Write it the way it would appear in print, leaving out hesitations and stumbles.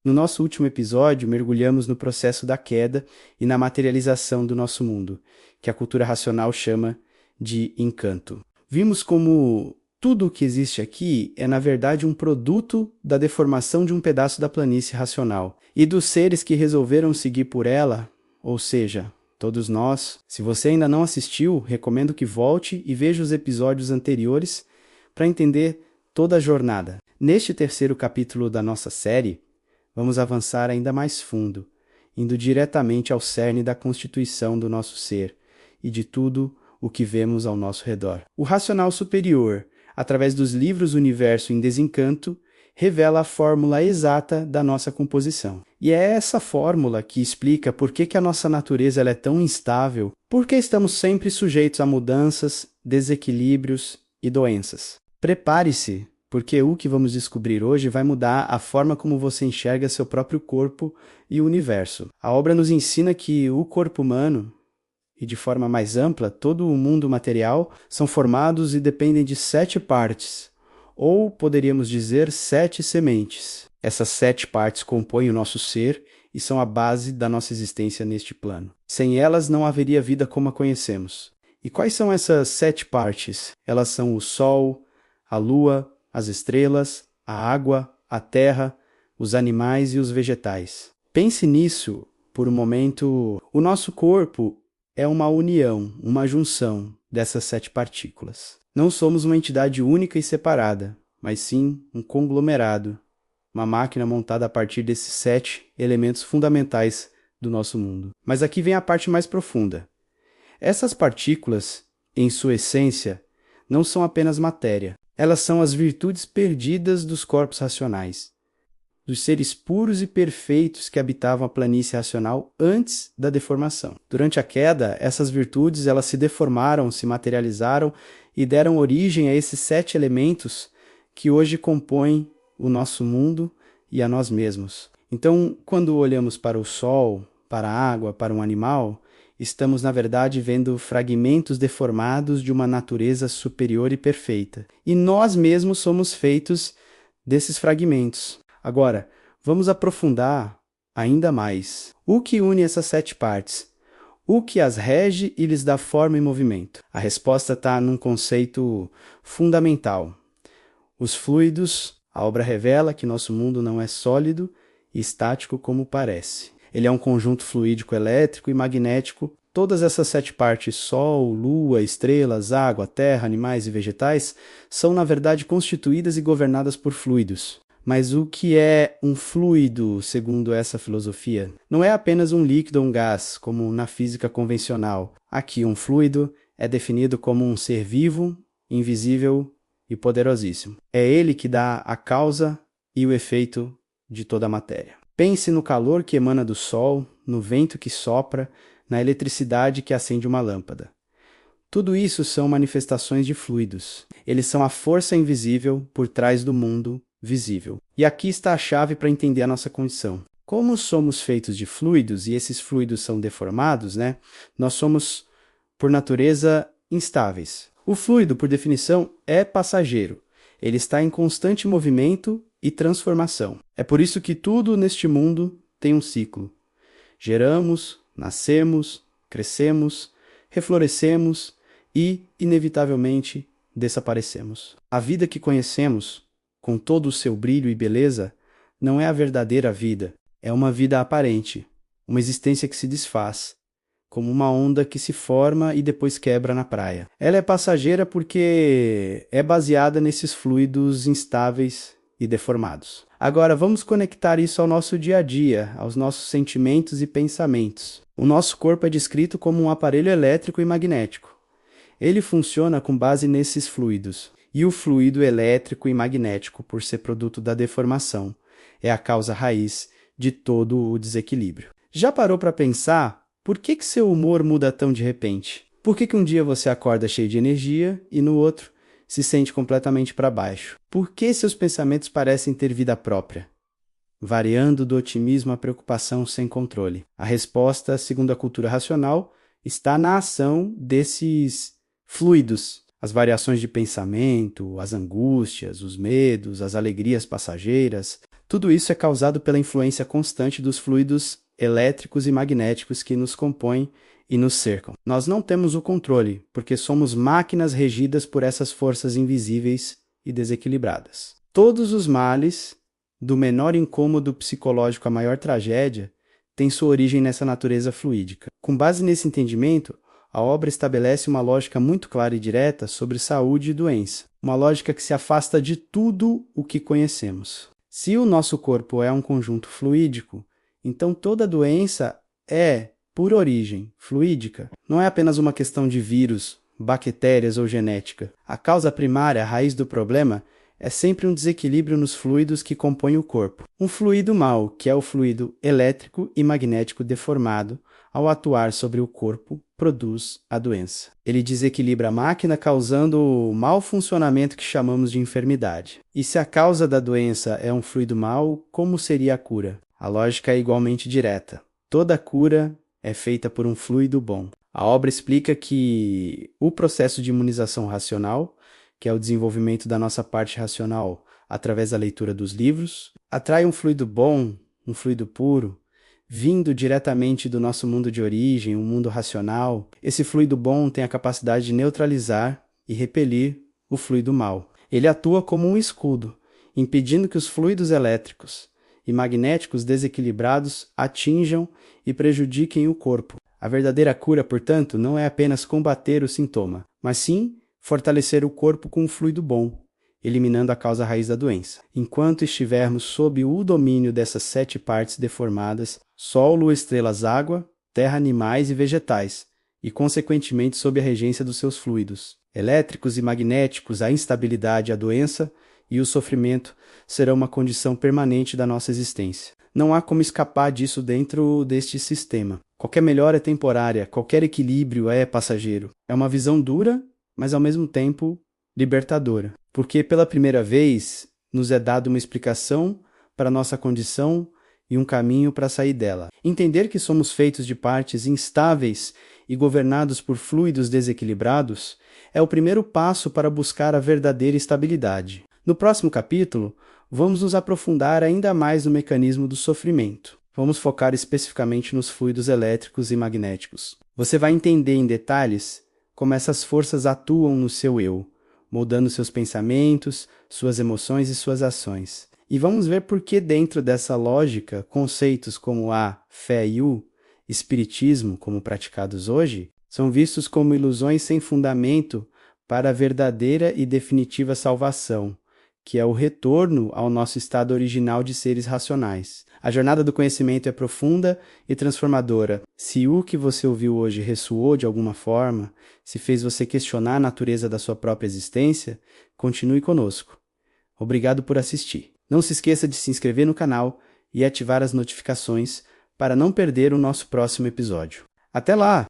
No nosso último episódio, mergulhamos no processo da queda e na materialização do nosso mundo, que a cultura racional chama de encanto. Vimos como tudo o que existe aqui é, na verdade, um produto da deformação de um pedaço da planície racional e dos seres que resolveram seguir por ela, ou seja, todos nós. Se você ainda não assistiu, recomendo que volte e veja os episódios anteriores para entender toda a jornada. Neste terceiro capítulo da nossa série, vamos avançar ainda mais fundo, indo diretamente ao cerne da constituição do nosso ser e de tudo o que vemos ao nosso redor. O racional superior, através dos livros Universo em Desencanto, revela a fórmula exata da nossa composição. E é essa fórmula que explica por que a nossa natureza ela é tão instável, por que estamos sempre sujeitos a mudanças, desequilíbrios e doenças. Prepare-se, porque o que vamos descobrir hoje vai mudar a forma como você enxerga seu próprio corpo e o universo. A obra nos ensina que o corpo humano, e de forma mais ampla, todo o mundo material, são formados e dependem de 7 partes, ou poderíamos dizer 7 sementes. Essas 7 partes compõem o nosso ser e são a base da nossa existência neste plano. Sem elas não haveria vida como a conhecemos. E quais são essas 7 partes? Elas são o Sol, a Lua, as estrelas, a água, a terra, os animais e os vegetais. Pense nisso por um momento. O nosso corpo é uma união, uma junção dessas 7 partículas. Não somos uma entidade única e separada, mas sim um conglomerado, uma máquina montada a partir desses 7 elementos fundamentais do nosso mundo. Mas aqui vem a parte mais profunda. Essas partículas, em sua essência, não são apenas matéria. Elas são as virtudes perdidas dos corpos racionais, dos seres puros e perfeitos que habitavam a planície racional antes da deformação. Durante a queda, essas virtudes elas se deformaram, se materializaram e deram origem a esses 7 elementos que hoje compõem o nosso mundo e a nós mesmos. Então, quando olhamos para o Sol, para a água, para um animal, estamos, na verdade, vendo fragmentos deformados de uma natureza superior e perfeita. E nós mesmos somos feitos desses fragmentos. Agora, vamos aprofundar ainda mais. O que une essas 7 partes? O que as rege e lhes dá forma e movimento? A resposta está num conceito fundamental. Os fluidos. A obra revela que nosso mundo não é sólido e estático como parece. Ele é um conjunto fluídico elétrico e magnético. Todas essas 7 partes, Sol, Lua, estrelas, água, terra, animais e vegetais, são na verdade constituídas e governadas por fluidos. Mas o que é um fluido, segundo essa filosofia? Não é apenas um líquido ou um gás, como na física convencional. Aqui, um fluido é definido como um ser vivo, invisível e poderosíssimo. É ele que dá a causa e o efeito de toda a matéria. Pense no calor que emana do sol, no vento que sopra, na eletricidade que acende uma lâmpada. Tudo isso são manifestações de fluidos. Eles são a força invisível por trás do mundo visível. E aqui está a chave para entender a nossa condição. Como somos feitos de fluidos e esses fluidos são deformados, nós somos, por natureza, instáveis. O fluido, por definição, é passageiro. Ele está em constante movimento e transformação. É por isso que tudo neste mundo tem um ciclo. Geramos, nascemos, crescemos, reflorescemos e, inevitavelmente, desaparecemos. A vida que conhecemos, com todo o seu brilho e beleza, não é a verdadeira vida. É uma vida aparente, uma existência que se desfaz, como uma onda que se forma e depois quebra na praia. Ela é passageira porque é baseada nesses fluidos instáveis e deformados. Agora, vamos conectar isso ao nosso dia a dia, aos nossos sentimentos e pensamentos. O nosso corpo é descrito como um aparelho elétrico e magnético. Ele funciona com base nesses fluidos. E o fluido elétrico e magnético, por ser produto da deformação, é a causa raiz de todo o desequilíbrio. Já parou para pensar por que seu humor muda tão de repente? Por que um dia você acorda cheio de energia e no outro se sente completamente para baixo? Por que seus pensamentos parecem ter vida própria, variando do otimismo à preocupação sem controle? A resposta, segundo a cultura racional, está na ação desses fluidos. As variações de pensamento, as angústias, os medos, as alegrias passageiras, Tudo isso é causado pela influência constante dos fluidos elétricos e magnéticos que nos compõem e nos cercam. Nós não temos o controle, porque somos máquinas regidas por essas forças invisíveis e desequilibradas. Todos os males, do menor incômodo psicológico à maior tragédia, têm sua origem nessa natureza fluídica. Com base nesse entendimento, a obra estabelece uma lógica muito clara e direta sobre saúde e doença, uma lógica que se afasta de tudo o que conhecemos. Se o nosso corpo é um conjunto fluídico, então toda doença é, por origem, fluídica. Não é apenas uma questão de vírus, bactérias ou genética. A causa primária, a raiz do problema, é sempre um desequilíbrio nos fluidos que compõem o corpo. Um fluido mau, que é o fluido elétrico e magnético deformado, ao atuar sobre o corpo, produz a doença. Ele desequilibra a máquina, causando o mau funcionamento que chamamos de enfermidade. E se a causa da doença é um fluido mau, como seria a cura? A lógica é igualmente direta. Toda cura é feita por um fluido bom. A obra explica que o processo de imunização racional, que é o desenvolvimento da nossa parte racional através da leitura dos livros, atrai um fluido bom, um fluido puro, vindo diretamente do nosso mundo de origem, um mundo racional. Esse fluido bom tem a capacidade de neutralizar e repelir o fluido mau. Ele atua como um escudo, impedindo que os fluidos elétricos e magnéticos desequilibrados atinjam e prejudiquem o corpo. A verdadeira cura, portanto, não é apenas combater o sintoma, mas sim fortalecer o corpo com um fluido bom, eliminando a causa raiz da doença. Enquanto estivermos sob o domínio dessas 7 partes deformadas, Sol, Lua, Estrelas, Água, Terra, Animais e Vegetais, e consequentemente sob a regência dos seus fluidos elétricos e magnéticos, a instabilidade, a doença e o sofrimento serão uma condição permanente da nossa existência. Não há como escapar disso dentro deste sistema. Qualquer melhora é temporária, qualquer equilíbrio é passageiro. É uma visão dura, mas ao mesmo tempo libertadora, porque pela primeira vez nos é dada uma explicação para a nossa condição e um caminho para sair dela. Entender que somos feitos de partes instáveis e governados por fluidos desequilibrados é o primeiro passo para buscar a verdadeira estabilidade. No próximo capítulo, vamos nos aprofundar ainda mais no mecanismo do sofrimento. Vamos focar especificamente nos fluidos elétricos e magnéticos. Você vai entender em detalhes como essas forças atuam no seu eu, moldando seus pensamentos, suas emoções e suas ações. E vamos ver por que dentro dessa lógica, conceitos como a fé e o espiritismo, como praticados hoje, são vistos como ilusões sem fundamento para a verdadeira e definitiva salvação, que é o retorno ao nosso estado original de seres racionais. A jornada do conhecimento é profunda e transformadora. Se o que você ouviu hoje ressoou de alguma forma, se fez você questionar a natureza da sua própria existência, continue conosco. Obrigado por assistir. Não se esqueça de se inscrever no canal e ativar as notificações para não perder o nosso próximo episódio. Até lá!